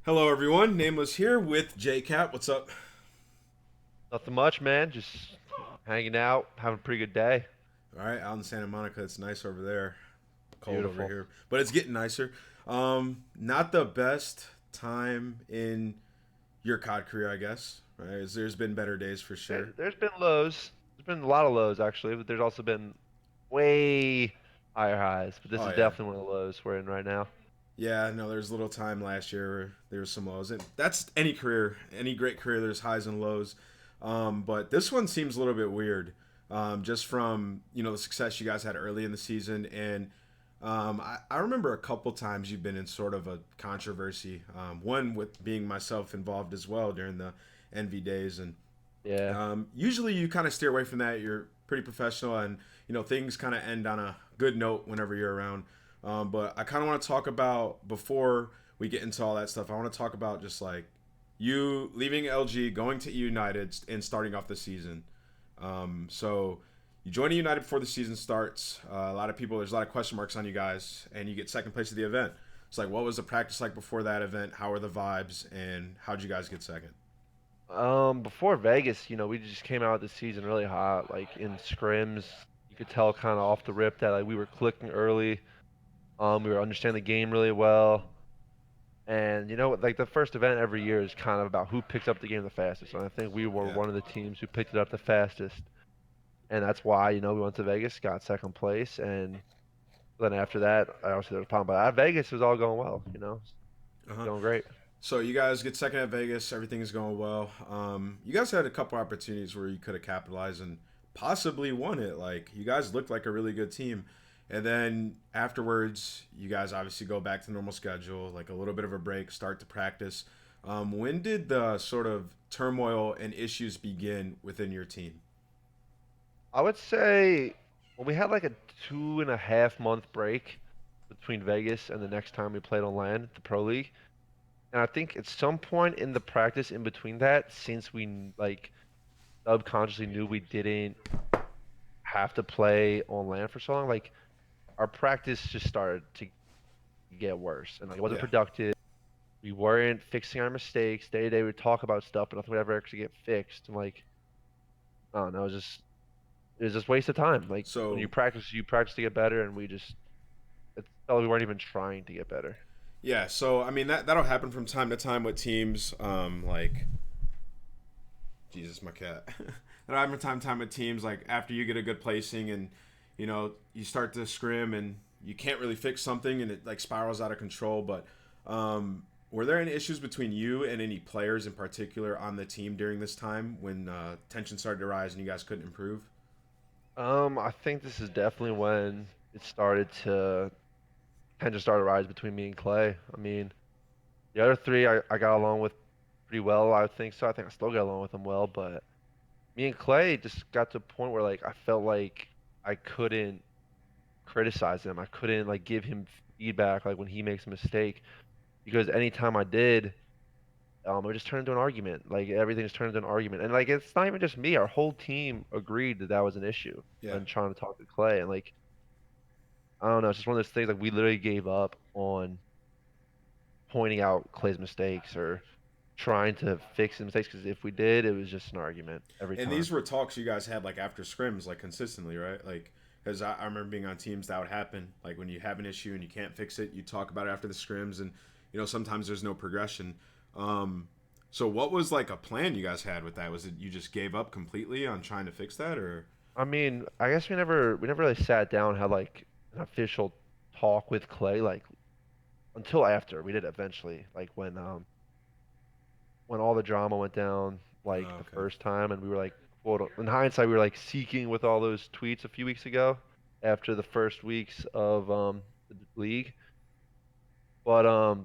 Hello, everyone. Nameless here with JKap. What's up? Nothing much, man. Just hanging out, having a pretty good day. All right, out in Santa Monica, it's nice over there. Cold over Beautiful. here, but it's getting nicer. Not the best time in your COD career, I guess. Right? There's been better days for sure. There's been lows. There's been a lot of lows actually, but there's also been way higher highs. But this Oh is yeah, definitely one of the lows we're in right now. yeah. No, there's a little time last year where there was some lows, and that's any career, any great career. There's highs and lows, but this one seems a little bit weird. Just from the success you guys had early in the season, and I remember a couple times you've been in sort of a controversy. One with being myself involved as well during the Envy days, and Yeah. usually you kind of steer away from that. You're pretty professional, and things kind of end on a good note whenever you're around. But I kind of want to talk about before we get into all that stuff. I want to talk about just like you leaving LG, going to eUnited, and starting off the season. So you join United before the season starts. A lot of people, there's a lot of question marks on you guys, and you get second place at the event. It's like, what was the practice like before that event? How were the vibes, and how'd you guys get second? Before Vegas, we just came out of the season really hot. Like in scrims, you could tell kind of off the rip that like we were clicking early. We were understanding the game really well. And like the first event every year is kind of about who picks up the game the fastest. And I think we were Yeah. one of the teams who picked it up the fastest. And that's why we went to Vegas, got second place, and then after that, I obviously there was a problem, but at Vegas was all going well, Uh huh. going great. So you guys get second at Vegas. Everything is going well. You guys had a couple opportunities where you could have capitalized and possibly won it. Like you guys looked like a really good team. And then afterwards, you guys obviously go back to normal schedule, like a little bit of a break, start to practice. When did the sort of turmoil and issues begin within your team? I would say well, we had like a 2.5 month break between Vegas and the next time we played on land, the Pro League. And I think at some point in the practice in between that, since we like subconsciously knew we didn't have to play on land for so long, like our practice just started to get worse, and like it wasn't Yeah. productive. We weren't fixing our mistakes. Day to day, we'd talk about stuff, but nothing would ever actually get fixed. And like, I don't know, it was just waste of time. Like when So you practice to get better, and it felt like we weren't even trying to get better. yeah, so I mean that'll happen from time to time with teams. Like Jesus, my cat. That'll happen from time to time with teams. Like after you get a good placing and you start to scrim and you can't really fix something and it like spirals out of control. But were there any issues between you and any players in particular on the team during this time when tension started to rise and you guys couldn't improve? I think this is definitely when it started to tension started to rise between me and Clay. I mean, the other three I got along with pretty well. I think so. I think I still get along with them well, but me and Clay just got to a point where like I felt like I couldn't criticize him. I couldn't like give him feedback like when he makes a mistake because anytime I did, it would just turn into an argument. Like everything just turned into an argument, and like it's not even just me. Our whole team agreed that that was an issue Yeah. when trying to talk to Clay, and like I don't know, it's just one of those things like we literally gave up on pointing out Clay's mistakes or trying to fix his mistakes because if we did, it was just an argument every And time. these were talks you guys had like after scrims, like consistently, right? Like, because I remember being on teams that would happen. Like when you have an issue and you can't fix it, you talk about it after the scrims, and sometimes there's no progression. Um, so what was like a plan you guys had with that? Was it you just gave up completely on trying to fix that, or I mean, I guess we never really sat down and had like an official talk with Clay like until after we did eventually like when all the drama went down like the okay, first time and we were like quote in hindsight we were like seeking with all those tweets a few weeks ago after the first weeks of the league. But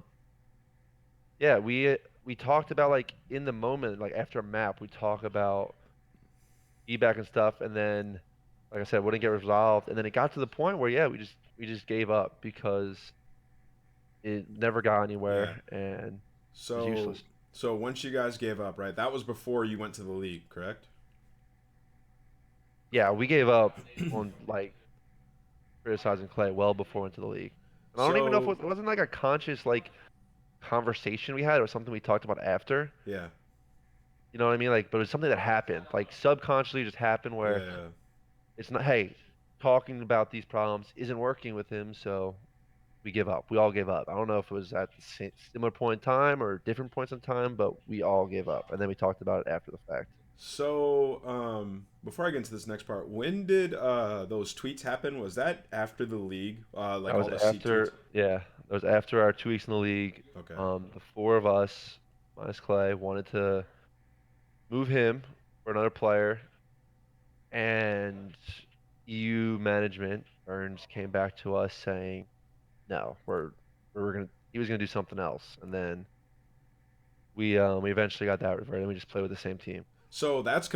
yeah, we talked about like in the moment like after a map we talk about feedback and stuff and then like I said wouldn't get resolved and then it got to the point where yeah we just gave up because it never got yeah. anywhere and it was So useless. so once you guys gave up, right? That was before you went to the league, correct? Yeah, we gave up on like criticizing Clay well before into the league. And I don't even know if So it wasn't like a conscious like conversation we had. It was something we talked about after. Yeah. You know what I mean? Like, but it was something that happened, like subconsciously just happened Yeah. where Yeah. it's not, hey, talking about these problems isn't working with him, so we give up. We all gave up. I don't know if it was at the same, similar point in time or different points in time, but we all gave up. And then we talked about it after the fact. So, before I get into this next part, when did those tweets happen? Was that after the league? That Like was all the seat tweets? after, yeah, that was after our 2 weeks in the league. Okay. The four of us, minus Clay, wanted to move him for another player, and EU management, Burns, came back to us saying, no, we're gonna, he was gonna do something else, and then we eventually got that reverted, and we just played with the same team. So that's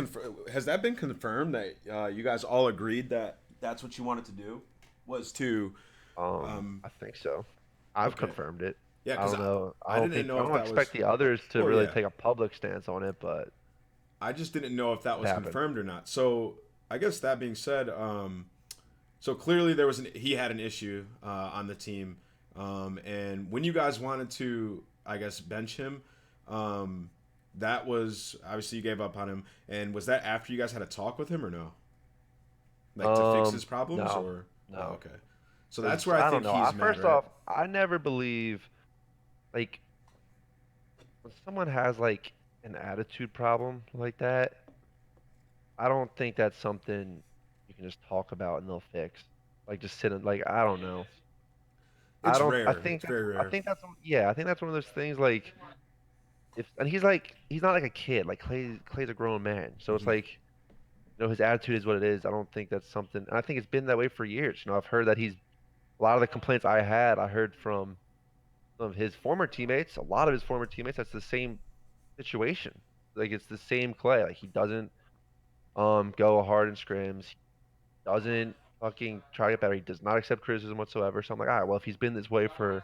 has that been confirmed that you guys all agreed that that's what you wanted to do? Was to I think so. I've okay. confirmed it. Yeah, I because don't know. I didn't I know if don't that expect was. the others to Well, really yeah. take a public stance on it, but I just didn't know if that it was happened. confirmed or not. So I guess that being said, so clearly there was he had an issue on the team, and when you guys wanted to, I guess, bench him, um, that was obviously you gave up on him. And was that after you guys had a talk with him or no? Like to fix his problems No, or? Oh, no, okay. So that's because where I I don't think know. I he's mad, first right? off, I never believe like when someone has like an attitude problem like that. I don't think that's something you can just talk about and they'll fix. Like just sit and like I don't know. I It's don't. rare. It's very I rare. think that's. Yeah. I think that's one of those things. Like if and he's like he's not like a kid. Like Clay's a grown man. So it's Hmm. like his attitude is what it is. I don't think that's something. And I think it's been that way for years. I've heard that he's a lot of the complaints I had. I heard from some of his former teammates. A lot of his former teammates. That's the same situation. Like it's the same Clay. Like he doesn't go hard in scrims. He doesn't fucking try to get better. He does not accept criticism whatsoever. So I'm like, all right, well, if he's been this way for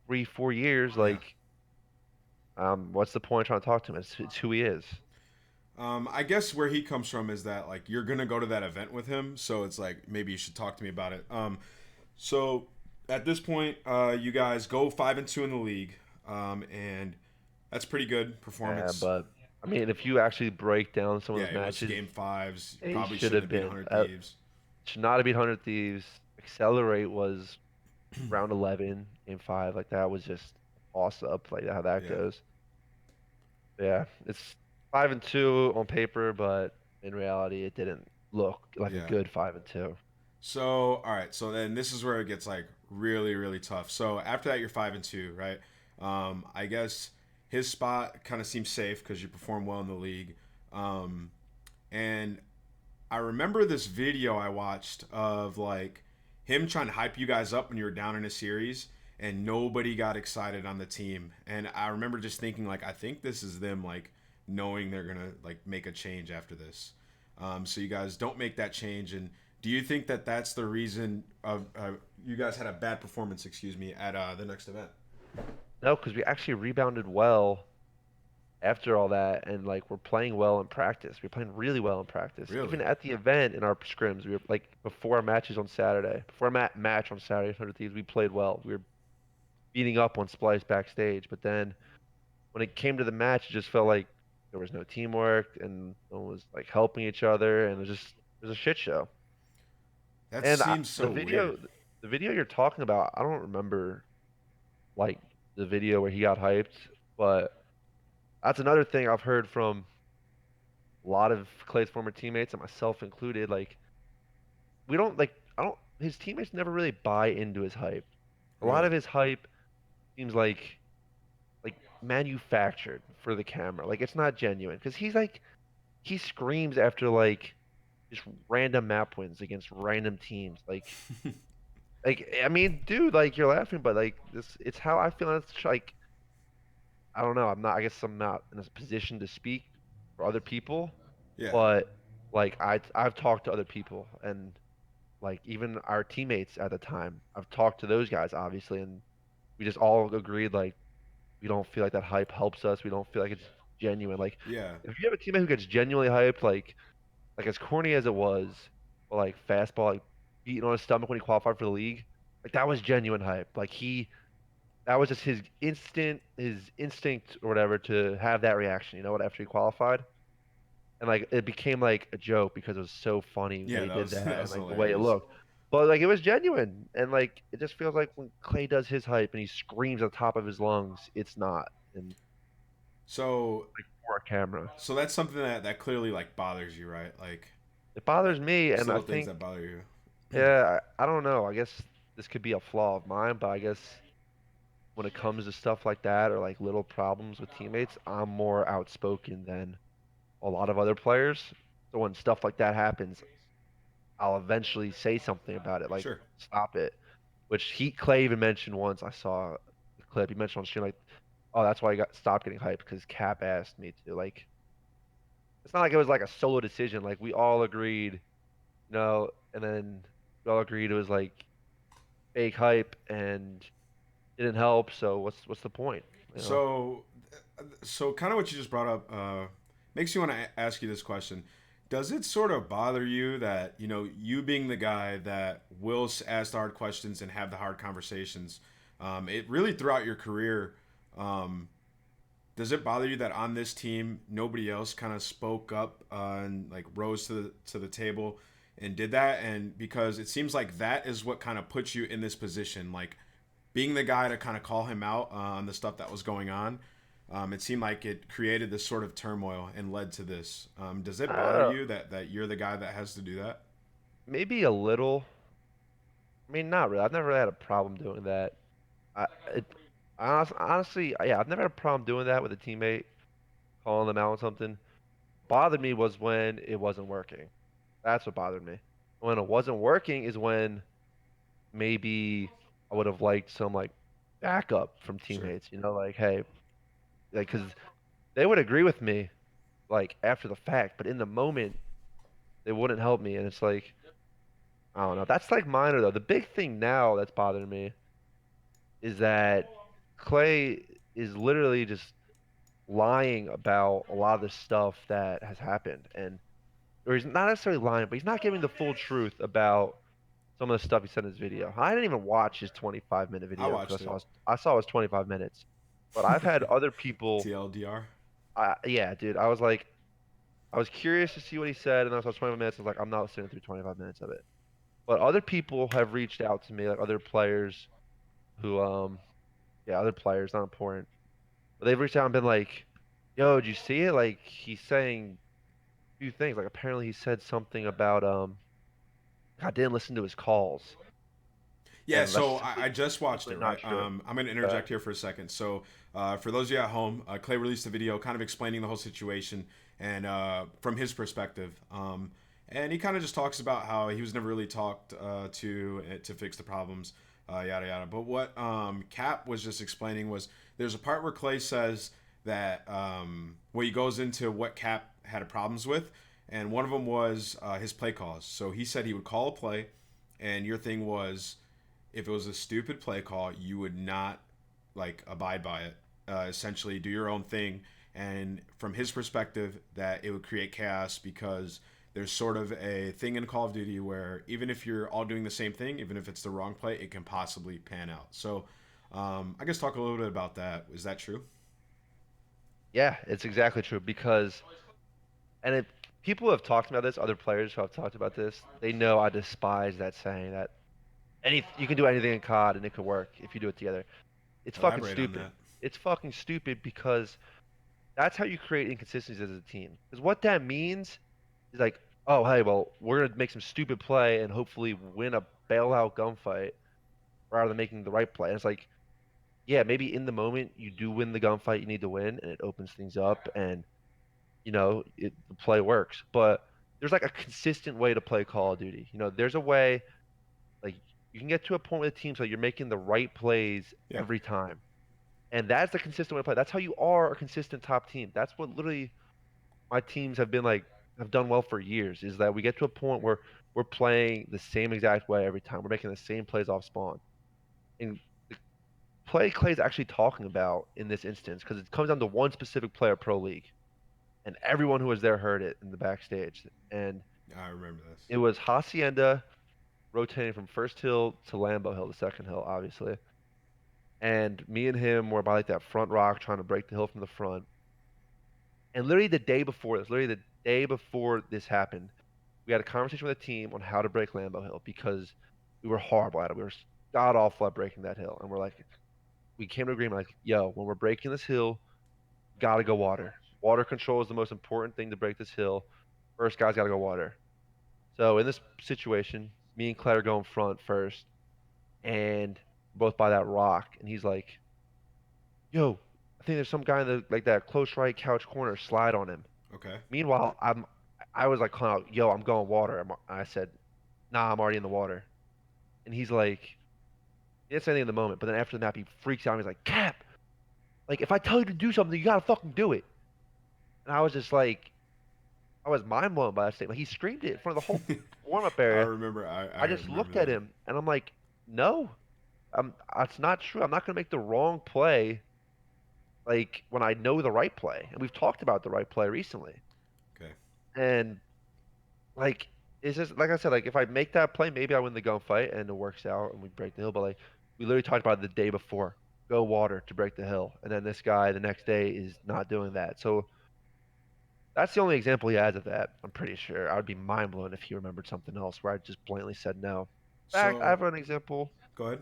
3, 4 years, Yeah. like, what's the point trying to talk to him? It's who he is. I guess where he comes from is that like you're gonna go to that event with him, so it's like maybe you should talk to me about it. So at this point, you guys go 5-2 in the league, and that's pretty good Yeah, performance. but I mean, if you actually break down some of Yeah, those it was matches, game fives. You they probably should shouldn't have have beat been. 100 Thieves. Should not have been 100 Thieves. Accelerate was round 11, game five. Like that was just a toss up. Like how that Yeah, goes. Yeah, it's 5-2 on paper, but in reality, it didn't look like a yeah. good 5-2. So all right, so then this is where it gets like really really tough. So after that, you're 5-2, right? I guess his spot kind of seems safe because you perform well in the league. Um, and I remember this video I watched of like him trying to hype you guys up when you were down in a series and nobody got excited on the team. And I remember just thinking like I think this is them like knowing they're gonna like make a change after this. So you guys don't make that change. And do you think that that's the reason of you guys had a bad performance? Excuse me, at the next event. No, because we actually rebounded well after all that, and like we're playing well in practice. We're playing really well in practice. Really? Even at the event in our scrims, we were like before our matches on Saturday, before our match on Saturday, 100 Thieves, we played well. We were beating up on Splice backstage, but then when it came to the match, it just felt like there was no teamwork and no one was like helping each other, and it was a shit show. That And seems so weird. the video you're talking about, I don't remember like the video where he got hyped, but that's another thing I've heard from a lot of Clay's former teammates and myself included. Like we don't like I don't his teammates never really buy into his hype. A lot Really? of his hype seems like manufactured for the camera. Like it's not genuine because he screams after like just random map wins against random teams. Like I mean, dude, like you're laughing, but like this, it's how I feel. And it's like I don't know. I'm not. I guess I'm not in a position to speak for other people, Yeah. but like I've talked to other people and like even our teammates at the time. I've talked to those guys obviously, and we just all agreed like we don't feel like that hype helps us. We don't feel like it's genuine. Like Yeah. if you have a teammate who gets genuinely hyped, like as corny as it was, but like fastball, like beating on his stomach when he qualified for the league, like that was genuine hype. Like that was just his instinct or whatever to have that reaction. You know what? After he qualified, and like it became like a joke because it was so funny that Yeah, he that did was that that and was like the way it hilarious. looked. But like it was genuine, and like it just feels like when Clay does his hype and he screams at the top of his lungs, it's not, and So like for a camera. so that's something that clearly like bothers you, right? Like It bothers me, it's and I little things think, that bother you. yeah, I don't know. I guess this could be a flaw of mine, but I guess when it comes to stuff like that or like little problems with teammates, I'm more outspoken than a lot of other players. So when stuff like that happens, I'll eventually say something about it, like Sure. stop it. Which Clay even mentioned once. I saw the clip. He mentioned on stream like, "Oh, that's why I got stopped getting hyped because Cap asked me to." Like, it's not like it was like a solo decision. Like we all agreed, and then we all agreed it was like fake hype and didn't help. So what's the point? You know? So so kind of what you just brought up makes you want to ask you this question. Does it sort of bother you that, you being the guy that will ask the hard questions and have the hard conversations, it really throughout your career, um, does it bother you that on this team nobody else kind of spoke up and like rose to the table and did that? And because it seems like that is what kind of puts you in this position, like being the guy to kind of call him out on the stuff that was going on. It seemed like it created this sort of turmoil and led to this. Does it bother Uh, you that you're the guy that has to do that? maybe a little. I mean, not really. I've never had a problem doing that. I it honestly, yeah, I've never had a problem doing that with a teammate, calling them out on something. Bothered me was when it wasn't working. That's what bothered me. When it wasn't working is when maybe I would have liked some like backup from Sure. teammates, like, hey, like, because they would agree with me like after the fact, but in the moment they wouldn't help me, and it's like I don't know. That's like minor though. The big thing now that's bothering me is that Clay is literally just lying about a lot of the stuff that has happened, and or he's not necessarily lying, but he's not giving the full truth about some of the stuff he said in his video. I didn't even watch his 25-minute I video because watched it. I saw his 25 minutes. But I've had other people, TLDR. yeah, dude, I was curious to see what he said, and I saw 25 minutes. I was like, I'm not sitting through 25 minutes of it. But other people have reached out to me, like other players who, yeah, other players, not important. But they've reached out and been like, "Yo, did you see it? Like, he's saying a few things. Like, apparently he said something about, I didn't listen to his calls, Yeah, and that's so I simply, just watched simply it, not right? true." I'm going to Uh, interject here for a second. So, for those of you at home, Clay released a video kind of explaining the whole situation and from his perspective. And he kind of just talks about how he was never really talked to fix the problems, yada yada. But what Cap was just explaining was there's a part where Clay says that where he goes into what Cap had problems with, and one of them was his play calls. So he said he would call a play, and your thing was if it was a stupid play call, you would not like abide by it. Essentially, do your own thing. And from his perspective, that it would create chaos because there's sort of a thing in Call of Duty where even if you're all doing the same thing, even if it's the wrong play, it can possibly pan out. So, I guess talk a little bit about that. Is that true? yeah, it's exactly true because, and if people have talked about this, other players who have talked about this, they know I despise that saying that you can do anything in COD and it could work if you do it together. It's fucking Elaborate on stupid. that. It's fucking stupid because that's how you create inconsistencies as a team. Because what that means is like, oh, hey, well, we're gonna make some stupid play and hopefully win a bailout gunfight rather than making the right play. And it's like, yeah, maybe in the moment you do win the gunfight you need to win, and it opens things up, and the play works. But there's like a consistent way to play Call of Duty. There's a way like you can get to a point with a team so you're making the right plays Yeah. every time. And that's the consistent way to play. That's how you are a consistent top team. That's what literally my teams have done well for years, is that we get to a point where we're playing the same exact way every time. We're making the same plays off spawn. And the play Clay's actually talking about in this instance, because it comes down to one specific player pro league. And everyone who was there heard it in the backstage. And I remember this. it was Hacienda rotating from first hill to Lambeau Hill, the second hill, obviously. and me and him were by like that front rock trying to break the hill from the front. And literally the day before this happened, we had a conversation with the team on how to break Lambeau Hill because we were horrible at it. We were god awful at breaking that hill, and we're like, we came to agreement like, yo, when we're breaking this hill, gotta go water. Water control is the most important thing to break this hill. First guy's gotta go water. So in this situation, me and Claire go in front first, and both by that rock, and he's like, "Yo, I think there's some guy in the like that close right couch corner. Slide on him." Okay. Meanwhile, I was like calling out, "Yo, I'm going water." I said, "Nah, I'm already in the water." And he's like, he didn't say anything in the moment, but then after the map, he freaks out. And he's like, "Cap, like if I tell you to do something, you gotta fucking do it." And I was just like, I was mind blown by that statement. He screamed it in front of the whole warm up I area. remember. I I just remember looked at that. him and I'm like, no, that's not true. I'm not gonna make the wrong play like when I know the right play. And we've talked about the right play recently. Okay. And like it's just like I said, like if I make that play, maybe I win the gunfight and it works out and we break the hill. But like we literally talked about it the day before. Go water to break the hill. And then this guy the next day is not doing that. So that's the only example he has of that. I'm pretty sure. I would be mind blown if he remembered something else where I just blatantly said no. In fact, I So have an example. go ahead.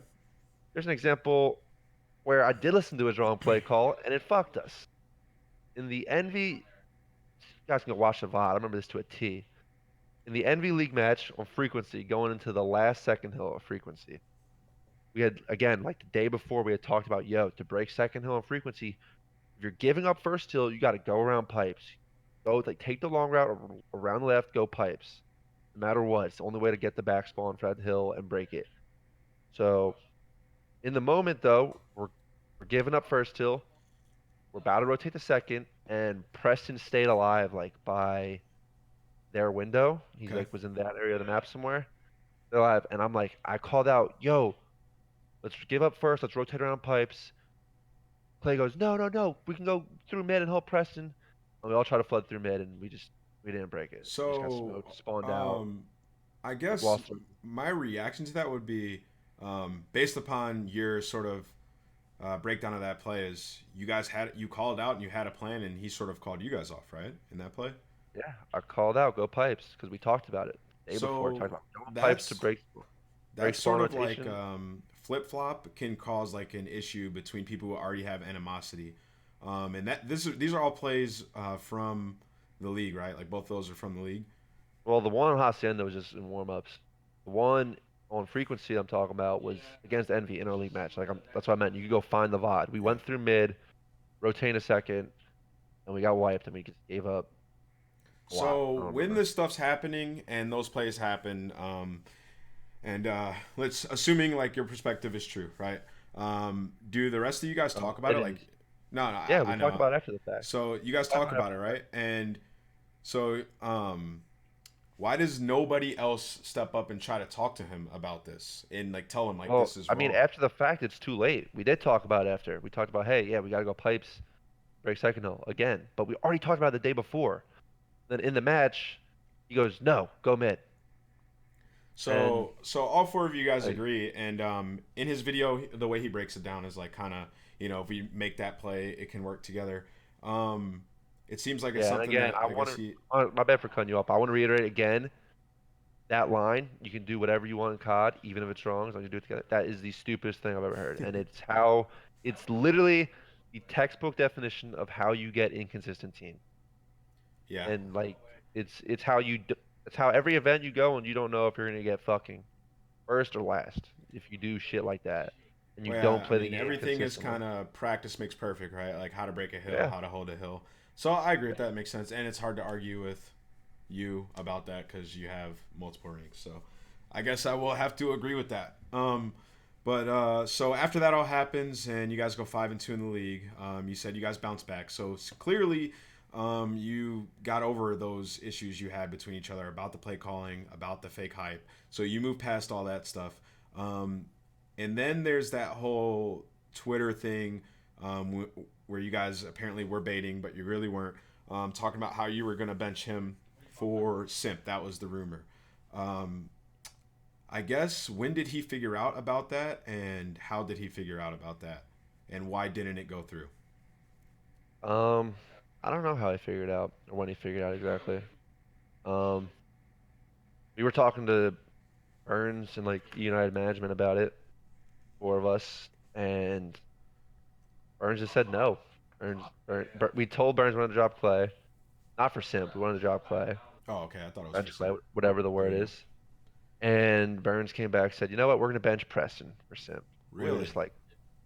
There's an example where I did listen to his wrong play call and it fucked us. In the Envy, you guys can go watch the VOD. I remember this to a T. In the Envy League match on frequency, going into the last second hill of frequency, we had, again, like the day before, we had talked about, yo, to break second hill on frequency, if you're giving up first hill, you got to go around pipes. Go, like, take the long route around the left, go pipes. No matter what, it's the only way to get the back spawn for that hill and break it. So, in the moment, though, we're giving up first hill. We're about to rotate the second, and Preston stayed alive, like, by their window. He's, Okay. like, was in that area of the map somewhere. They're alive, and I'm like, I called out, yo, let's give up first. Let's rotate around pipes. Clay goes, no, no, no. We can go through mid and help Preston. And we all try to flood through mid, and we didn't break it. We just got So, smoked, spawned out, um, I like guess lost. my reaction to that would be, based upon your sort of breakdown of that play, is you called out and you had a plan, and he sort of called you guys off, right, in that play. Yeah, I called out go pipes because we talked about it the day before. Talked So about going pipes to that's break that's spawn sort of like rotation. flip flop can cause like an issue between people who already have animosity, and these are all plays from the league, right? Like both those are from the league. Well, the one on Hacienda was just in warm ups. The one on frequency I'm talking about was against Envy in our league match. That's what I meant. You could go find the VOD. We Yeah. went through mid, rotating a second, and we got wiped, and we just gave up a lot. I So don't when remember. this stuff's happening and those plays happen, and let's assuming like your perspective is true, right? Do the rest of you guys talk about It it? is. Like, no, Yeah, I we talked know. about it after the fact. So you guys Talk talk about it about it, after the fact. right? And so, why does nobody else step up and try to talk to him about this and like tell him like Well, this is I mean, wrong? after the fact, it's too late. We did talk about it after. We talked about, hey, yeah, we gotta go pipes, break second hill again. But we already talked about it the day before. Then in the match, he goes, no, go mid. And So all four of you guys like, agree, and in his video, the way he breaks it down is like kind of if we make that play, it can work together. Um, it seems like it's yeah, and something again, that I guess he. my bad for cutting you off. I want to reiterate again that line. You can do whatever you want in COD, even if it's wrong, as long as you do it together. That is the stupidest thing I've ever heard, and it's literally the textbook definition of how you get inconsistent team. Yeah, And like, it's how it's how every event you go and you don't know if you're gonna get fucking first or last if you do shit like that and you well, don't yeah. I play the mean, game everything is consistently. kind of practice makes perfect, right? Like how to break a hill, Yeah. how to hold a hill. So I agree with that. Makes sense, and it's hard to argue with you about that because you have multiple rings. So I guess I will have to agree with that. But so after that all happens and you guys go 5-2 in the league, you said you guys bounce back. So clearly, you got over those issues you had between each other about the play calling, about the fake hype. So you move past all that stuff. Um, and then there's that whole Twitter thing where you guys apparently were baiting, but you really weren't. Talking about how you were going to bench him for Simp. That was the rumor. Um, I guess when did he figure out about that, and how did he figure out about that? and why didn't it go through? Um, I don't know how he figured out or when he figured out exactly. Um, we were talking to Burns and like United management about it, four of us, and Burns just said no. We told Burns we wanted to drop Clay, not for simp. We wanted to drop Clay, Oh, okay. I thought it was for bench Clay, Sim. whatever the word Okay. is. And Burns came back and said, you know what, we're gonna bench Preston for simp. We were Really? just like,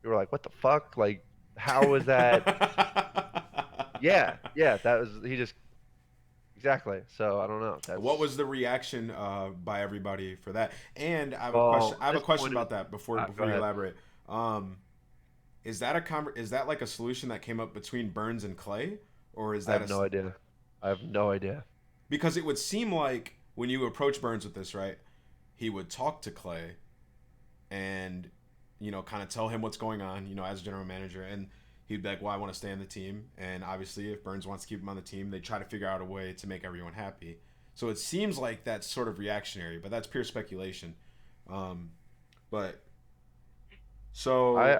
we were like, what the fuck? Like, how was that? Yeah, yeah, that was he just exactly. So I don't know. What That's was the reaction by everybody for that? And I have a question. well, I at have a this question point, it was, about that go before you ahead. elaborate. Um, is that like a solution that came up between Burns and Clay, or is I that have no idea. I have no idea. because it would seem like when you approach Burns with this, right? He would talk to Clay and kind of tell him what's going on, as general manager, and he'd be like, "Well, I want to stay on the team." And obviously, if Burns wants to keep him on the team, they try to figure out a way to make everyone happy. So it seems like that's sort of reactionary, but that's pure speculation. Um, but I so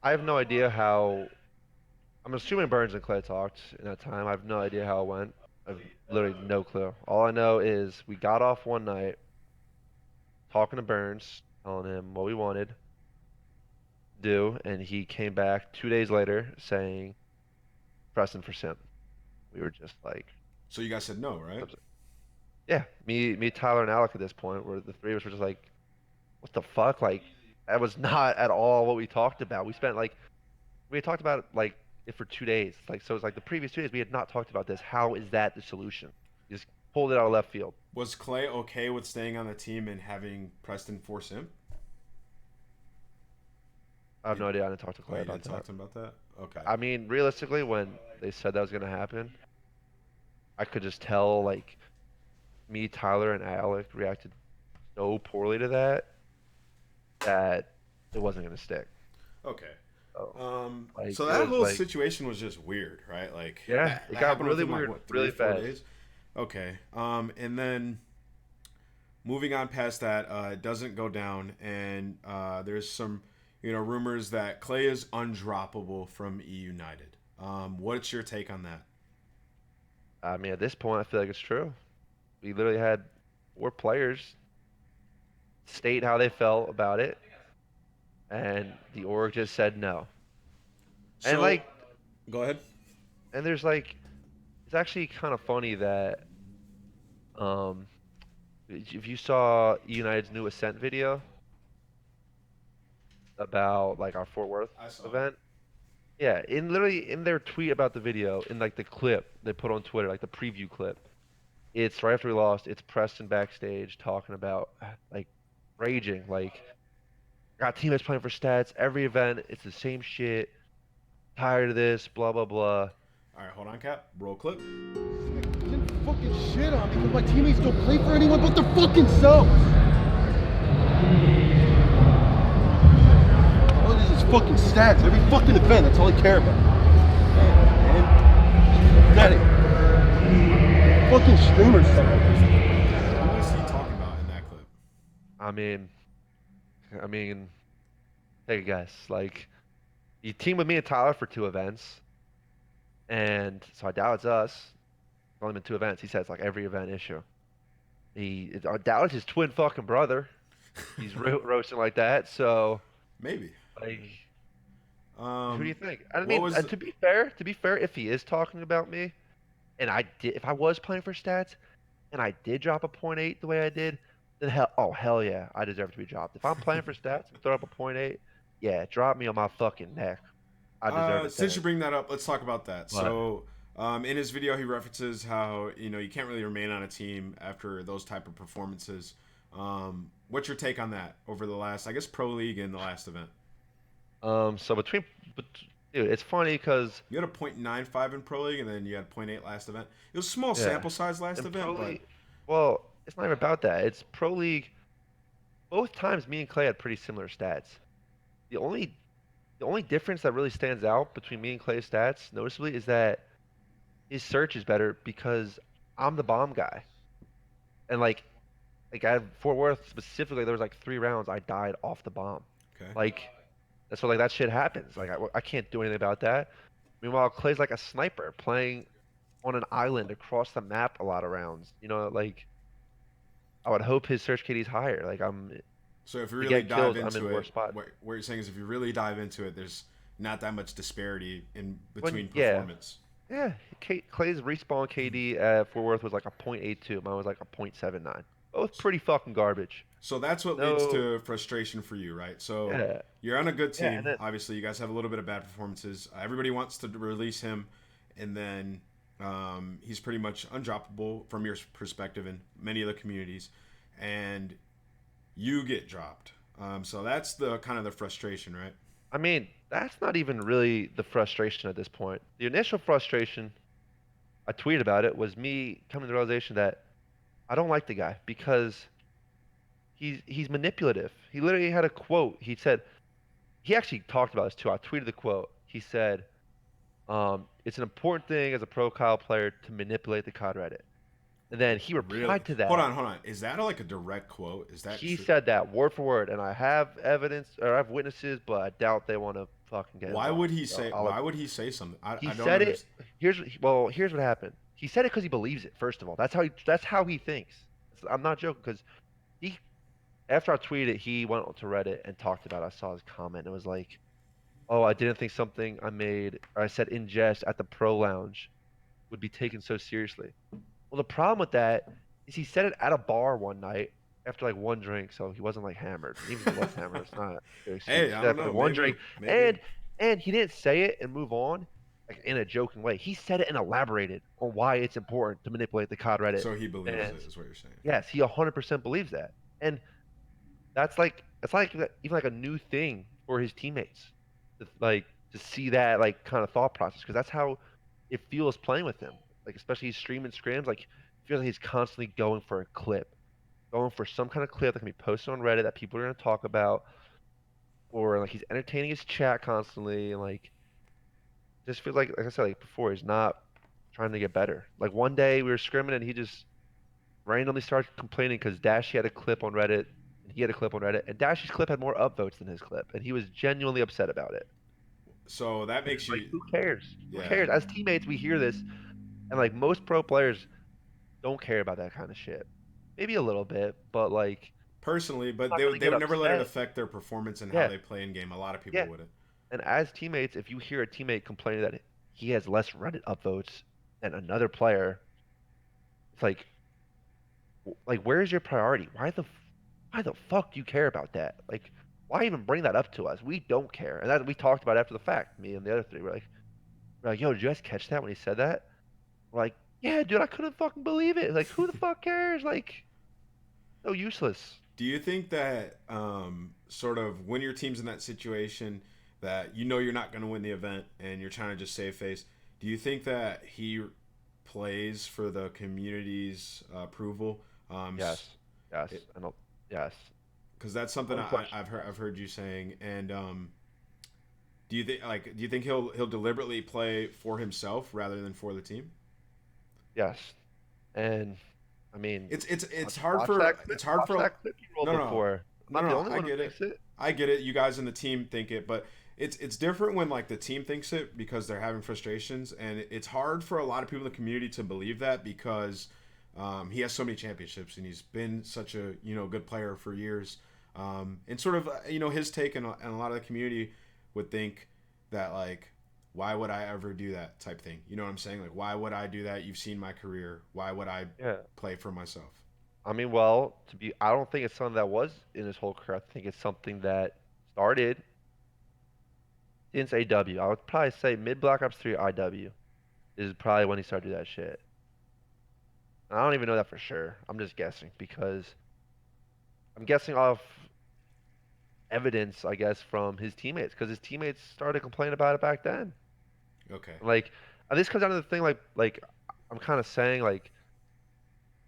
I have no idea how. I'm assuming Burns and Clay talked in that time. I have no idea how it went. I've literally no clue. All I know is we got off one night talking to Burns, telling him what we wanted to do, and he came back 2 days later saying Preston for simp. We were just like, so you guys said no, right? yeah, me, Tyler, and Alec at this point, where the three of us were just like, what the fuck? Like, that was not at all what we talked about. We had talked about like it for 2 days. Like, so it's like the previous 2 days we had not talked about this. How is that the solution? You just pulled it out of left field. Was Clay okay with staying on the team and having Preston force him? I have You, no idea. I didn't talk to oh, Clay you about didn't talk that. to him about that? Okay. I mean, realistically, when they said that was gonna happen, I could just tell like me, Tyler, and Alec reacted so poorly to that it wasn't gonna stick. Okay. So like So it that was whole like, situation was just weird, right? Like yeah, that it that got happened really within like weird what, three, really four fast. days? Okay. And then moving on past that, it doesn't go down, and there's some, rumors that Clay is undroppable from eUnited. What's your take on that? I mean, at this point, I feel like it's true. We literally had four players state how they felt about it, and the org just said no. And So, like, go ahead. and there's like, it's actually kind of funny that um, if you saw United's new Ascent video about like our Fort Worth I saw it. event, yeah, in literally in their tweet about the video, in like the clip they put on Twitter, like the preview clip, it's right after we lost. It's Preston backstage talking about like raging, like got teammates playing for stats every event. It's the same shit. Tired of this, blah blah blah. All right, hold on, Cap. Roll clip. Didn't fucking shit on me because my teammates don't play for anyone but their fucking selves. All it is fucking stats. Every fucking event. That's all I care about. Man, pathetic. Fucking streamers. Who was he talking about in that clip? I mean, I mean, take a guess. Like, you teamed with me and Tyler for two events, and so I doubt it's us. It's only been two events. He says like every event issue. I doubt it's his twin fucking brother. He's roasting like that. So, Maybe. like, who do you think? I What mean, was? to be fair, if he is talking about me, and if I was playing for stats, and I did drop a point 0.8 the way I did, then hell yeah, I deserve to be dropped. If I'm playing for stats and throw up a point 0.8, yeah, drop me on my fucking neck. I deserve it Since you then. bring that up, let's talk about that. But So, in his video, he references how you can't really remain on a team after those type of performances. What's your take on that over the last, I guess, pro league and the last event? so but, dude, it's funny because You had a .95 in pro league, and then you had .8 last event. It was a small yeah, sample size last in event, pro but league, well, it's not even about that. It's pro league. Both times, me and Clay had pretty similar stats. The only the only difference that really stands out between me and Clay's stats, noticeably, is that his search is better because I'm the bomb guy. And like at Fort Worth specifically, there was like 3 rounds I died off the bomb. okay. Like And so like that shit happens. Like I can't do anything about that. Meanwhile, Clay's like a sniper playing on an island across the map a lot of rounds. Like I would hope his search KD is higher. Like So if you to really get dive kills, I'm in into worse it, spots. what you're saying is if you really dive into it, there's not that much disparity in When between yeah, performance. yeah, Clay's respawn KD at Fort Worth was like a .82. Mine was like a .79. Both pretty fucking garbage. So that's what leads No, to frustration for you, right? So yeah, you're on a good yeah, and team. then Obviously, you guys have a little bit of bad performances. Everybody wants to release him, and then he's pretty much undroppable from your perspective in many of the communities, and you get dropped. So that's the kind of the frustration, right? I mean that's not even really the frustration at this point. The initial frustration I tweeted about it was me coming to the realization that I don't like the guy because he's manipulative. He literally had a quote. He said he actually talked about this too. I tweeted the quote. He said, "It's an important thing as a pro Kyle player to manipulate the COD Reddit." And then he Really? replied to Hold that. on, hold on. Is that like a direct quote? Is that He true? said that word for word, and I have evidence or I have witnesses, but I doubt they want to fucking get Why would involved. he So say? I'll. Why would he say something? He I don't said it. understand. Here's what happened. He said it because he believes it. First of all, that's how he thinks. I'm not joking because he after I tweeted it, he went to Reddit and talked about it. I saw his comment. And it was like, "Oh, I didn't think something I made or I said in jest at the pro lounge would be taken so seriously." Well, the problem with that is he said it at a bar one night after like one drink, so he wasn't like hammered. And even if he was hammered, it's not a good excuse. Hey, He I said it don't after know. like one Maybe, drink, maybe. and he didn't say it and move on like in a joking way. He said it and elaborated on why it's important to manipulate the COD Reddit. So he believes And it, is what you're saying. yes, he 100% believes that. And that's like it's like even like a new thing for his teammates to see that like kind of thought process because that's how it feels playing with him. Like especially he's streaming scrims, like it feels like he's constantly going for a clip, going for some kind of clip that can be posted on Reddit that people are going to talk about, or like he's entertaining his chat constantly, and like just feels like I said like before, he's not trying to get better. Like one day we were scrimming and he just randomly started complaining because Dashy had a clip on Reddit and he had a clip on Reddit, and Dashy's clip had more upvotes than his clip, and he was genuinely upset about it. So that And makes it's like, you, who cares? Who yeah. cares? As teammates, we hear this, and like most pro players don't care about that kind of shit. Maybe a little bit, but like Personally, but not they really they get would never let it upset. affect their performance and how Yeah, they play in game. A lot of people yeah. wouldn't. And as teammates, if you hear a teammate complaining that he has less Reddit upvotes than another player, it's like where's your priority? Why the fuck do you care about that? Like, why even bring that up to us? We don't care. And that we talked about after the fact, me and the other three. We're like, yo, did you guys catch that when he said that? We're like, yeah, dude, I couldn't fucking believe it. Like, who the fuck cares? Like, so useless. Do you think that sort of when your team's in that situation that you know you're not going to win the event and you're trying to just save face, do you think that he plays for the community's approval? Yes, yes, I don't. Yes, Because that's something unquestionably I've yes. heard you saying. And do you think he'll deliberately play for himself rather than for the team? Yes, and I mean, It's watch, hard watch for that clip. it's hard Watch for that clip you rolled no, no, before. I'm no, not the no. only I one who get it. thinks it. I get it. You guys in the team think it, but it's different when like the team thinks it because they're having frustrations, and it's hard for a lot of people in the community to believe that because he has so many championships and he's been such a good player for years. And sort of his take and a lot of the community would think that like why would I ever do that type thing? You know what I'm saying? Like why would I do that? You've seen my career. Why would I Yeah. play for myself? I mean, well, I don't think it's something that was in his whole career. I think it's something that started since AW. I would probably say mid Black Ops 3 IW is probably when he started doing that shit. And I don't even know that for sure. I'm just guessing because I'm guessing off evidence, I guess, from his teammates because his teammates started complaining about it back then. Okay. Like, and this comes down to the thing, like I'm kind of saying, like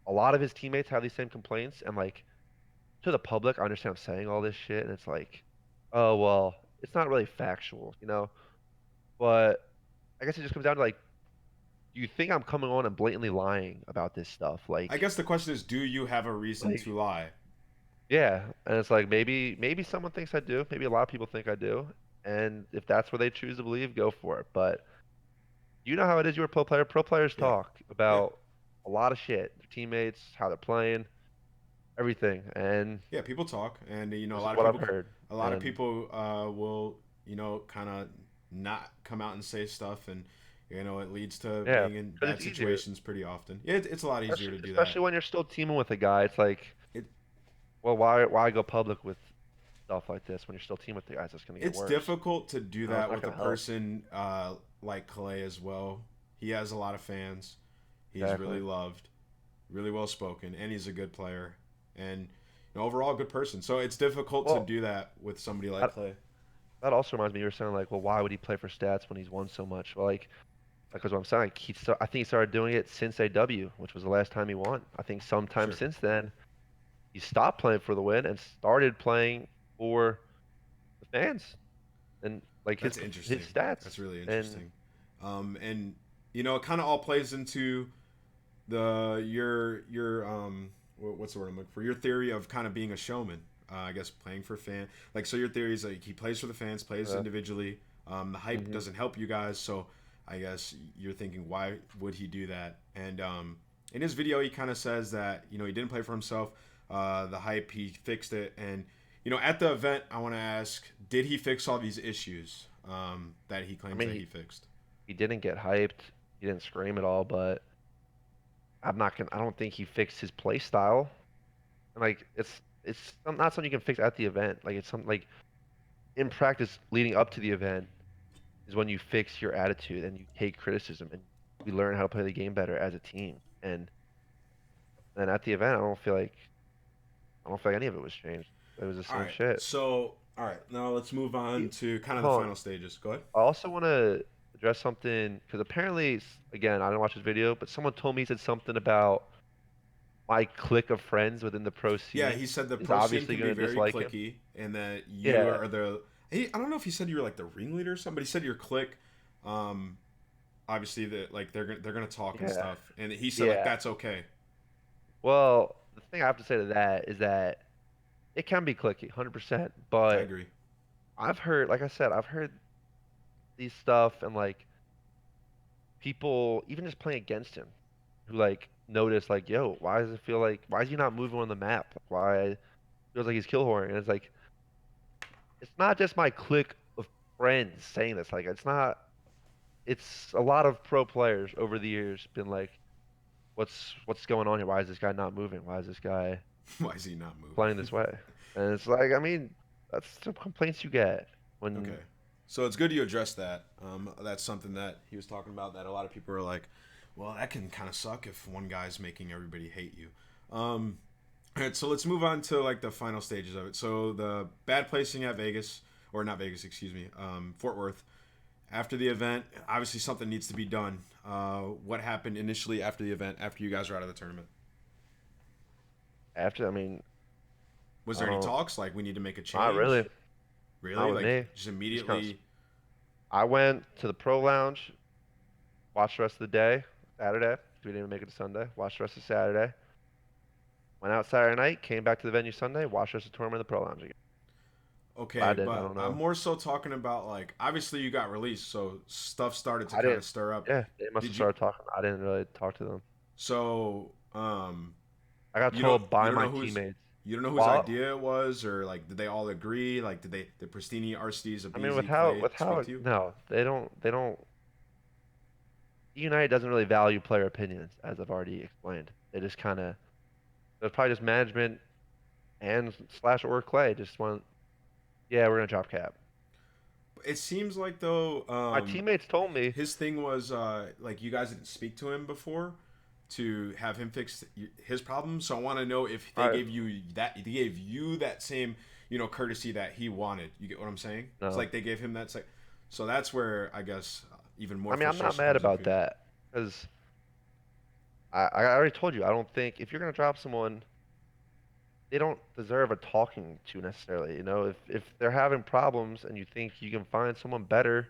a lot of his teammates have these same complaints, and like to the public, I understand I'm saying all this shit, and it's like, oh well, it's not really factual. But I guess it just comes down to like, do you think I'm coming on and blatantly lying about this stuff? I guess the question is, do you have a reason Like, to lie? yeah, and it's like maybe someone thinks I do, maybe a lot of people think I do, and if that's what they choose to believe, go for it. But you know how it is. You're a pro player. Pro players Yeah. talk Yeah. about a lot of shit. Their teammates, how they're playing, everything. And Yeah, people talk, and this is what I've heard. a lot of And people will, kind of not come out and say stuff, and it leads to yeah, being in because bad it's easier, situations pretty often. Yeah, it's a lot easier to do that. especially when you're still teaming with a guy. It's like, It well, why go public with stuff like this when you're still teaming with the guys? That's gonna get it's worse. difficult to do No, it's that not with a gonna help. person like Clay as well. He has a lot of fans. He's Exactly. really loved, really well spoken, and he's a good player, and overall a good person. So it's difficult to Well, do that with somebody like that, Clay. that also reminds me. You were saying like, well, why would he play for stats when he's won so much? Well, like, because what I'm saying, like, I think he started doing it since AW, which was the last time he won. I think sometime Sure. since then, he stopped playing for the win and started playing for the fans and like That's his interesting. stats. That's really And interesting. And it kind of all plays into the your what's the word I'm looking for? Your theory of kind of being a showman. I guess playing for fan. Like, so your theory is like he plays for the fans, plays uh, individually. The hype hmm doesn't help you guys, so I guess you're thinking, why would he do that? And in his video, he kind of says that he didn't play for himself. The hype, he fixed it, and at the event, I want to ask, did he fix all these issues that he I claims mean, that he fixed? he didn't get hyped, he didn't scream at all, but I don't think he fixed his play style. And like, not something you can fix at the event. Like, it's something like in practice leading up to the event is when you fix your attitude and you take criticism and we learn how to play the game better as a team. And then at the event, I don't feel like any of it was changed. It was the All same right. shit. So, all right. Now let's move on He, to kind of the hold on. final stages. Go ahead. I also want to address something because apparently, again, I didn't watch his video, but someone told me he said something about my clique of friends within the pro Yeah, scene he said the is pro scene obviously can be going to very dislike him. clicky, and that you Yeah, are the. I don't know if he said you were like the ringleader or something, but he said your clique. Um, obviously that like they're gonna talk and yeah, stuff, and he said like yeah. that's okay. Well, the thing I have to say to that is that it can be clicky, 100%. I But agree. I've heard, like I said, I've heard these stuff and like people even just playing against him who like notice like, yo, why is he not moving on the map? Like, why it feels like he's kill whoring? And it's like it's not just my clique of friends saying this. Like it's not. It's a lot of pro players over the years been like, what's going on here? Why is this guy not moving? Why is this guy Why is he not moving? playing this way? And it's like, I mean, that's the complaints you get when Okay. So it's good you addressed that. That's something that he was talking about that a lot of people are like, well, that can kind of suck if one guy's making everybody hate you. All right, so let's move on to like the final stages of it. So the bad placing at Vegas, or not Vegas, excuse me, Fort Worth. After the event, obviously something needs to be done. What happened initially after the event, after you guys were out of the tournament? after, I mean, Was I there any don't, talks like we need to make a not really, change? not Really? with Like me. just Just kind of, immediately? I went to the pro lounge, watched the rest of the day, Saturday. We didn't even make it to Sunday. Watched the rest of Saturday. Went out Saturday night, came back to the venue Sunday, watched the rest of the tournament in the pro lounge again. What I Okay, did, I but don't I'm know. more so talking about like obviously you got released, so stuff started to I kind of didn't. stir up. Yeah, they must have Did you? started talking. I didn't really talk to them. So I got you don't told you by don't my know who's teammates. you don't know whose Well, idea it was, or like did they all agree? Like did Pristini, Arstides, I mean, Abizi, Clay with speak how to you? no, they don't. eUnited doesn't really value player opinions, as I've already explained. They just kind of it's probably just management and slash or Clay just want. Yeah, we're gonna drop cap. It seems like though My teammates told me. his thing was like you guys didn't speak to him before to have him fix his problem. So I want to know if they I gave you that same courtesy that he wanted. You get what I'm saying? It's no. like they gave him that. So that's where I guess even more I mean, I'm not frustration mad comes in for about you. that because I already told you I don't think if you're gonna drop someone, they don't deserve a talking to necessarily. You know, if they're having problems and you think you can find someone better,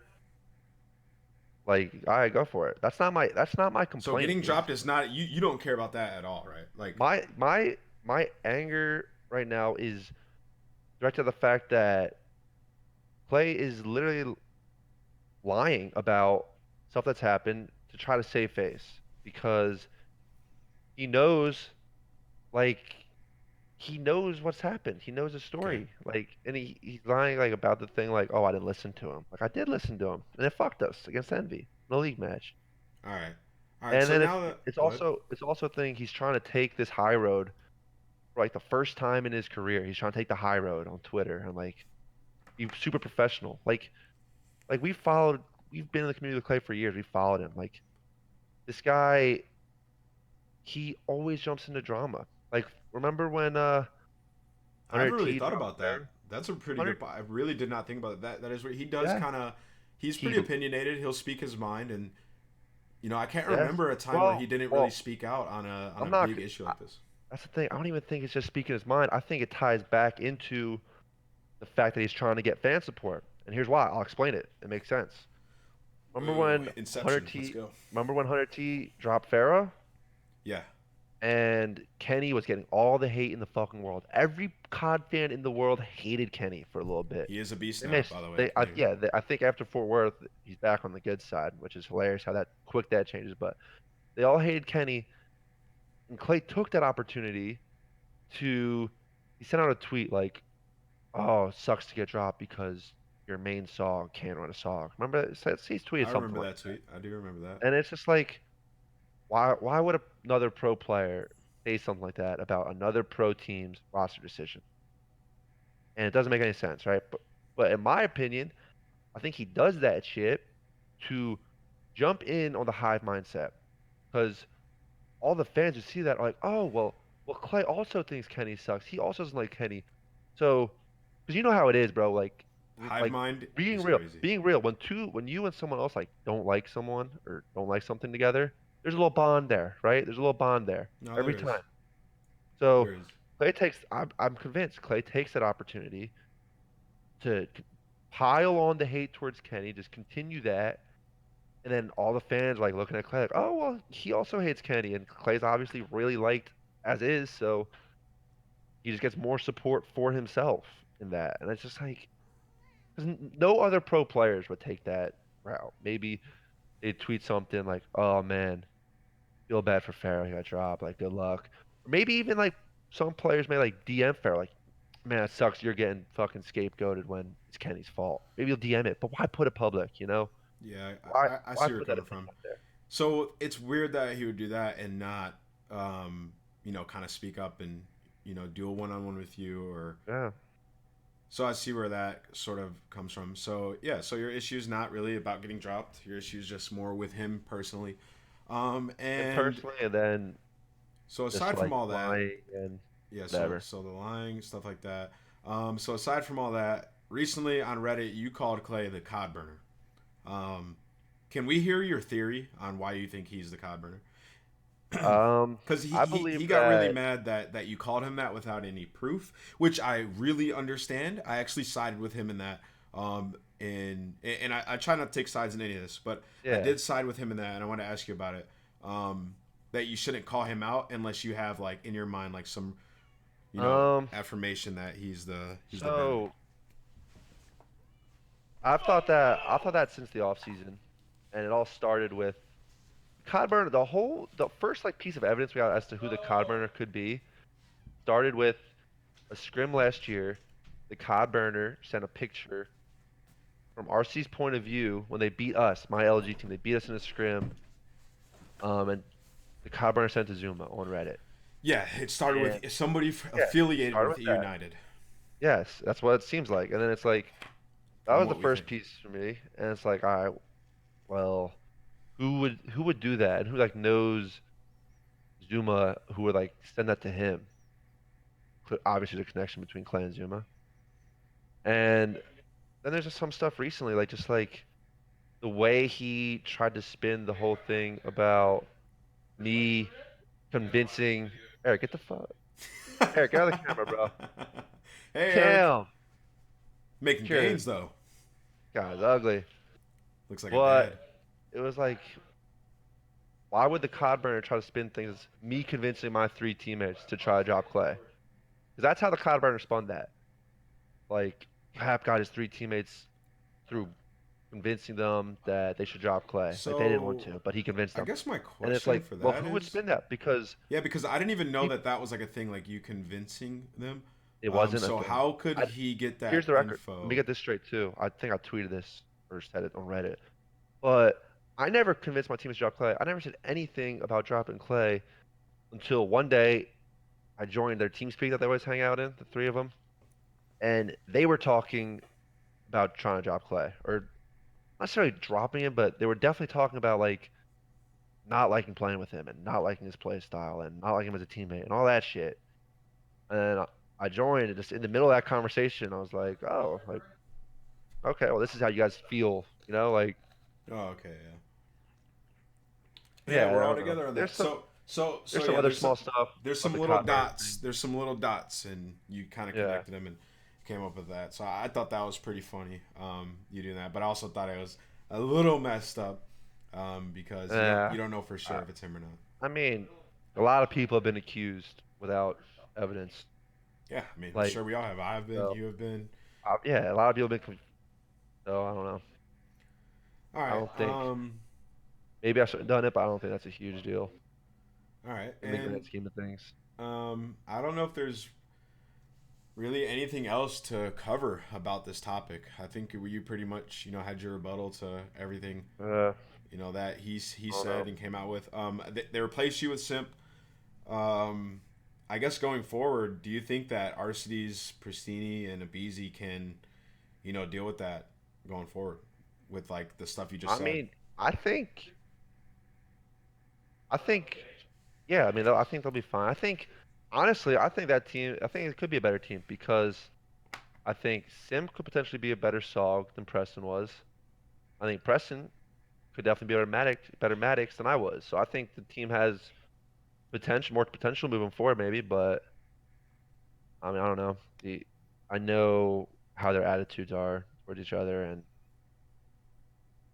like, all right, go for it. That's not my So complaint. getting Is dropped is not you. You don't care about that at all, right? Like my anger right now is directed to the fact that Clay is literally lying about stuff that's happened to try to save face because he knows, like, he knows what's happened. He knows the Okay. story. Like, and he's lying like about the thing. Like, oh, I didn't listen to him. Like, I did listen to him, and it fucked us against Envy in the league match. All right. All right. And So then now that go ahead. it's also a thing. He's trying to take this high road for like the first time in his career. He's trying to take the high road on Twitter and like be super professional. Like we've been in the community with Clay for years. We followed him. Like this guy, he always jumps into drama. Like remember when I haven't 100 really T thought dropped about that. there? That's a pretty 100, good. I really did not think about that. That is what he does. yeah. Kind of. He's He pretty opinionated. He'll speak his mind, and I can't yes. remember a time where he Well, didn't really well, speak out on a I'm not. big issue I, like this. that's the thing. I don't even think it's just speaking his mind. I think it ties back into the fact that he's trying to get fan support. And here's why. I'll explain it. It makes sense. Remember Ooh, when 100 Inception. Let's T? go. Remember when 100 T dropped Farah? Yeah, And Kenny was getting all the hate in the fucking world. Every COD fan in the world hated Kenny for a little bit. he is a beast They now. missed. By the way, I think after Fort Worth, he's back on the good side, which is hilarious how that quick that changes. But they all hated Kenny, and Clay took that opportunity to. He sent out a tweet like, "Oh, it sucks to get dropped because your main song can't run a song." Remember, he's tweeted I something remember like that that, tweet. I do remember that. and it's just like, why would another pro player say something like that about another pro team's roster decision? And it doesn't make any sense, right? But in my opinion, I think he does that shit to jump in on the hive mindset because all the fans who see that are like, oh well, Clay also thinks Kenny sucks. He also doesn't like Kenny. So, because you know how it is, bro. Hive Like mind being is real, crazy. being real. When you and someone else like don't like someone or don't like something together, there's a little bond there, right? There's a little bond there No, every there is. time. So There is. I'm convinced Clay takes that opportunity to pile on the hate towards Kenny, just continue that, and then all the fans like looking at Clay like, oh well, he also hates Kenny, and Clay's obviously really liked as is, so he just gets more support for himself in that, and it's just like, 'cause no other pro players would take that route. Maybe they tweet something like, oh man, feel bad for Farrell, he got dropped, like good luck, or maybe even like some players may like DM Farrell like, man, it sucks you're getting fucking scapegoated when it's Kenny's fault. Maybe you'll DM it, but why put it public, you know? Yeah, I Why see where you're put that coming opinion from. out there? So it's weird that he would do that and not, kind of speak up and, do a one-on-one with you or. Yeah. So I see where that sort of comes from. So yeah, so your issue's not really about getting dropped. Your issue's just more with him personally. And And personally, and then so just aside from like all that, lying and yeah. So whatever. so the lying stuff like that. So aside from all that, recently on Reddit you called Clay the CodBurner. Um, can we hear your theory on why you think he's the CodBurner? Because he, I he, believe he got really that. mad that you called him that without any proof, which I really understand. I actually sided with him in that. And I try not to take sides in any of this, but I Yeah. did side with him in that, and I want to ask you about it. That you shouldn't call him out unless you have like in your mind like some Um. affirmation that he's the better. So I've thought that since the off season, and it all started with CodBurner. The first like piece of evidence we got as to who the CodBurner could be started with a scrim last year. The CodBurner sent a picture from RC's point of view when they beat us, my LG team. They beat us in a scrim. And the CodBurner sent to Zuma on Reddit. Yeah, it started And with somebody yeah, affiliated started with with that. eUnited, Yes, that's what it seems like. And then it's like that from was the what we first think. piece for me. And it's like, all right, well, who would do that? And who like knows Zuma who would like send that to him? Obviously the connection between Clay and Zuma. And then there's just some stuff recently, like just like the way he tried to spin the whole thing about me convincing Eric, get the fuck Eric, get out of the camera, bro. Hey Eric, Cam, making sure, gains though. guy's ugly. Looks like a dad. But it was like, why would the COD burner try to spin things as me convincing my three teammates to try to drop Clay? Because that's how the COD burner spun that. Like, Cap got his three teammates through convincing them that they should drop Clay. Like they didn't want So to, but he convinced I them. guess my And it's question like, for well, that who would is, spin that? Because yeah, because I didn't even know he, that that was like a thing, like you convincing them. it wasn't a So thing. how could I, he get here's that the record. Let me info? get this straight too. I think I tweeted this or said it on Reddit. But I never convinced my teams to drop Clay. I never said anything about dropping Clay until one day I joined their team speak that they always hang out in, the three of them, and they were talking about trying to drop Clay, or not necessarily dropping him, but they were definitely talking about like not liking playing with him and not liking his play style and not liking him as a teammate and all that shit. And I joined and just in the middle of that conversation, I was like, oh, like okay, well this is how you guys feel, like Oh, okay, yeah. Yeah, yeah, I we're all don't know. together on There's that. some So there's some yeah, other small stuff there's about some the little CodBurner dots. thing. There's some little dots, and you kind of Yeah. connected them and came up with that. So I thought that was pretty funny. You doing that, but I also thought it was a little messed up. Because Yeah. you don't know for sure I, if it's him or not. I mean, a lot of people have been accused without evidence. Yeah, I mean, I'm Like, sure we all have. I've been. so You have been. yeah, a lot of people have been. So I don't know. All I right. don't think maybe I should have done it, but I don't think that's a huge deal All right. in the And grand scheme of things. I don't know if there's really anything else to cover about this topic. I think you pretty much had your rebuttal to everything Uh, that he I don't said know. and came out with. They replaced you with Simp. Um, I guess going forward, do you think that Arcides, Pristini, and Abizi can deal with that going forward with like the stuff you just I said? mean, I think, I think, yeah. I mean, I think they'll be fine. I think, honestly, I think that team. I think it could be a better team because I think Sim could potentially be a better SOG than Preston was. I think Preston could definitely be better Maddox than I was. So I think the team has more potential moving forward, maybe. But I mean, I don't know. I know how their attitudes are towards each other, and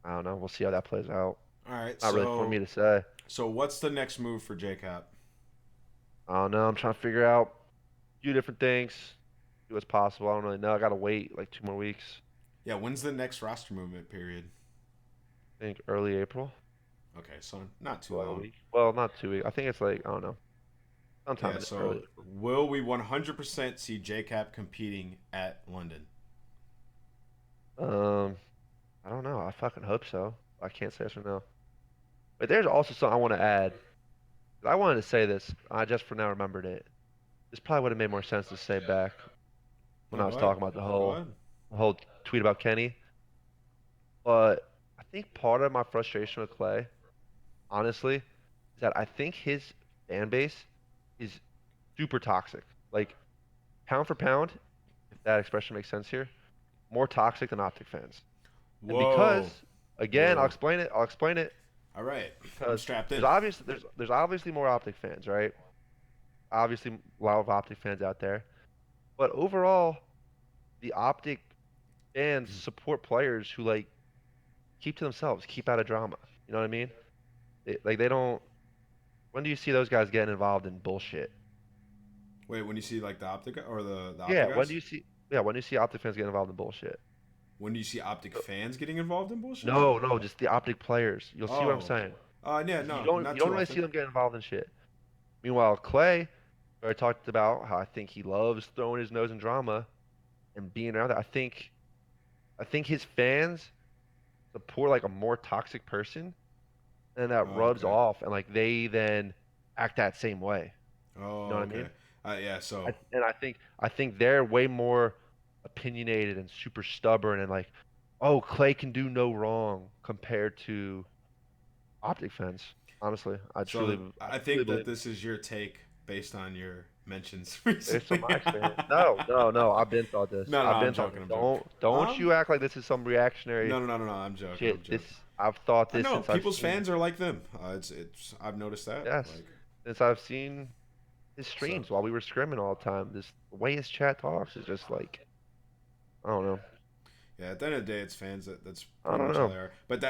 I don't know. We'll see how that plays out. All right. Not really for me So to say. what's the next move for JKap? I don't know. I'm trying to figure out a few different things, see what's possible. I don't really know. I gotta wait like 2 more weeks. Yeah. When's the next roster movement period? I think early April. Okay, so not too Well, a long. week. Well, not 2 weeks. I think it's like I don't know. Sometime Yeah. in early So April. will we 100% see JKap competing at London? Um, I don't know. I fucking hope so. I can't say yes or no. But there's also something I want to add. I wanted to say this. I just for now remembered it. This probably would have made more sense to say back when No, I go was ahead. talking about the Go whole ahead. the whole tweet about Kenny. But I think part of my frustration with Clay, honestly, is that I think his fan base is super toxic. Like pound for pound, if that expression makes sense here, more toxic than Optic fans. And because, Whoa. again, I'll Whoa. explain it. I'll explain it All right. I'm because strapped in. there's obviously more Optic fans, right? Obviously, a lot of Optic fans out there. But overall, the Optic fans support players who like keep to themselves, keep out of drama. You know what I mean? They don't. When do you see those guys getting involved in bullshit? Wait, when you see like the Optic or the Yeah, Optic guys? when do you see Optic fans get involved in bullshit? When do you see Optic fans getting involved in bullshit? No, no, just the Optic players. You'll see what I'm Oh. saying. Yeah, You no, don't not you don't too really see often. them get involved in shit. Meanwhile, Clay, who I talked about how I think he loves throwing his nose in drama and being around that. I think his fans support like a more toxic person, and that Oh, rubs okay. off, and like they then act that same way. You know Oh, what I okay. mean? Yeah, so And I think they're way more opinionated and super stubborn and like, oh, Clay can do no wrong compared to Optic fans. Honestly, I I truly think that believe it. this is your take based on your mentions Based on recently. my experience. No, no, no. I've been thought this. No, no, I've I'm been thought joking. this. I'm joking. Don't Um, you act like this is some reactionary no. I'm joking. I'm shit. This joking. I've thought I this know since I've people's seen. fans are like them. It's I've noticed that. Yes, Like since I've seen his so. streams while we were scrimming all the time. This the way his chat talks is just like I don't know. Yeah, at the end of the day, it's fans that's I pretty don't much how know. they are. But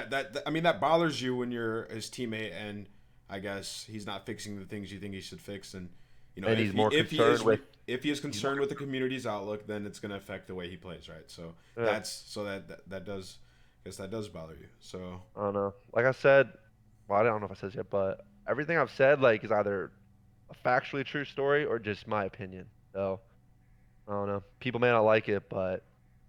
I mean, that bothers you when you're his teammate, and I guess he's not fixing the things you think he should fix, and You know, And he's more concerned with. if he is concerned with the community's outlook, then it's going to affect the way he plays, right? So Yeah, that does, I guess that does bother you. So I don't know. Like I said, well, I don't know if I said this yet, but everything I've said like is either a factually true story or just my opinion. So I don't know. People may not like it, but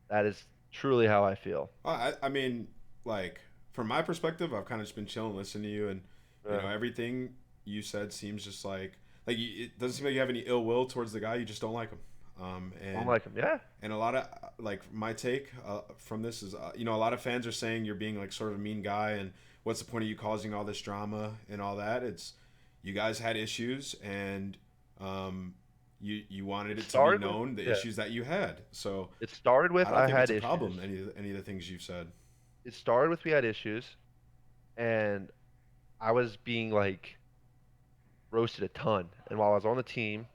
that is truly how I feel. I mean, like from my perspective, I've kind of just been chilling, listening to you, and you know Yeah, everything you said seems just like it doesn't seem like you have any ill will towards the guy. You just don't like him. I don't like him. Yeah, And a lot of like my take from this is you know a lot of fans are saying you're being like sort of a mean guy, and what's the point of you causing all this drama and all that? It's you guys had issues, and you wanted it it to be started with known the yeah. issues that you had. So It started I with don't I think it's had a issues. problem. Any of the things you've said. It started with we had issues, and I was being like roasted a ton. And while I was on the team,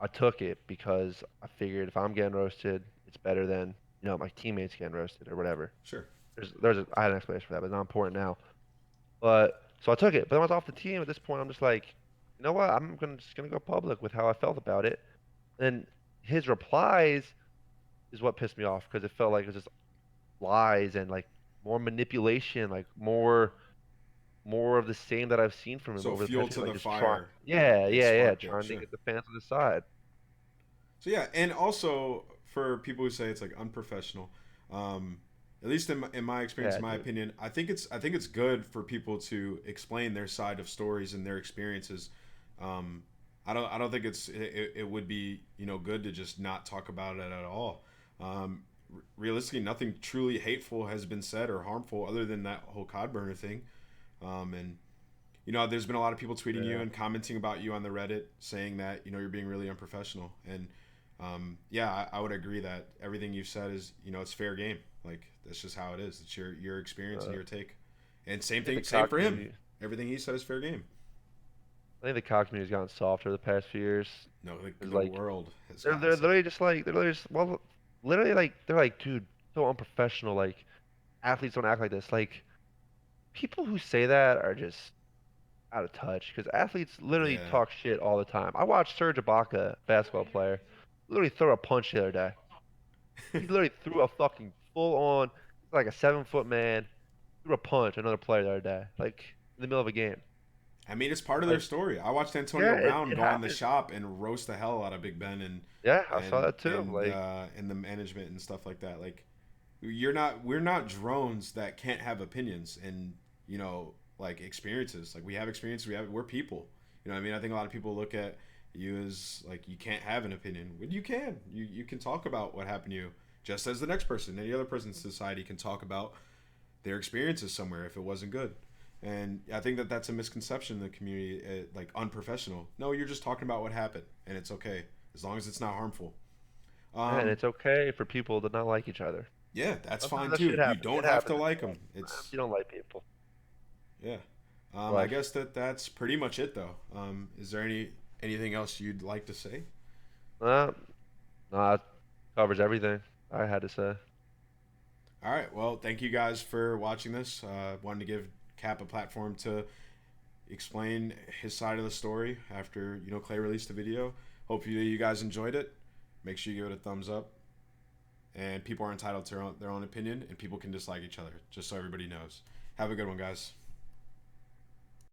I took it because I figured if I'm getting roasted, it's better than my teammates getting roasted or whatever. Sure. I had an explanation for that, but it's not important now. But so I took it. But when I was off the team at this point, I'm just like, you know what? Just gonna go public with how I felt about it. And his replies is what pissed me off because it felt like it was just lies and like more manipulation, like more of the same that I've seen from him So over the fuel past to year. Like the just trying, fire. It yeah, sparked it. trying to Sure. get the fans on his side. So yeah, and also for people who say it's like unprofessional, at least in my experience, Yeah, in my dude. opinion, I think it's good for people to explain their side of stories and their experiences. Um, I don't think it would be good to just not talk about it at all. Realistically, nothing truly hateful has been said or harmful other than that whole CodBurner thing. And there's been a lot of people tweeting you Yeah. and commenting about you on the Reddit, saying that you're being really unprofessional. And yeah, I would agree that everything you've said is it's fair game. Like that's just how it is. It's your experience and Uh, your take. And same I think the thing, same COD for him. community, Everything he said is fair game. I think the COD community's gotten softer the past few years. No, It's the like world has they're gotten they're soft. literally just like they're literally just well, literally like they're like, dude, so unprofessional. Like athletes don't act like this. Like people who say that are just out of touch because athletes literally Yeah. talk shit all the time. I watched Serge Ibaka, basketball player, literally throw a punch the other day. He literally threw a fucking full on, like a 7 foot man, threw a punch at another player the other day, like in the middle of a game. I mean, it's part of their Like, story. I watched Antonio yeah, Brown it go on the happens. shop and roast the hell out of Big Ben Yeah, I saw that too. and the management and stuff like that. Like, we're not drones that can't have opinions and like experiences. Like we have experience. We're people. You know what I mean? I think a lot of people look at you as like you can't have an opinion. Well, you can. You can talk about what happened to you just as the next person, any other person in society can talk about their experiences somewhere if it wasn't good. And I think that that's a misconception in the community, like unprofessional. No, you're just talking about what happened, and it's okay as long as it's not harmful. and Um, it's okay for people to not like each other. yeah, that's Sometimes fine that shit too. You happens. It don't have to happens. like them. Sometimes It's you don't like people. yeah. I But guess that's pretty much it though. Is there anything else you'd like to say? uh, no, that covers everything I had to say. All right. Well, thank you guys for watching this. Wanted to give Cap a platform to explain his side of the story after Clay released the video. Hope you guys enjoyed it. Make sure you give it a thumbs up. And people are entitled to their own opinion, and people can dislike each other. Just so everybody knows. Have a good one, guys.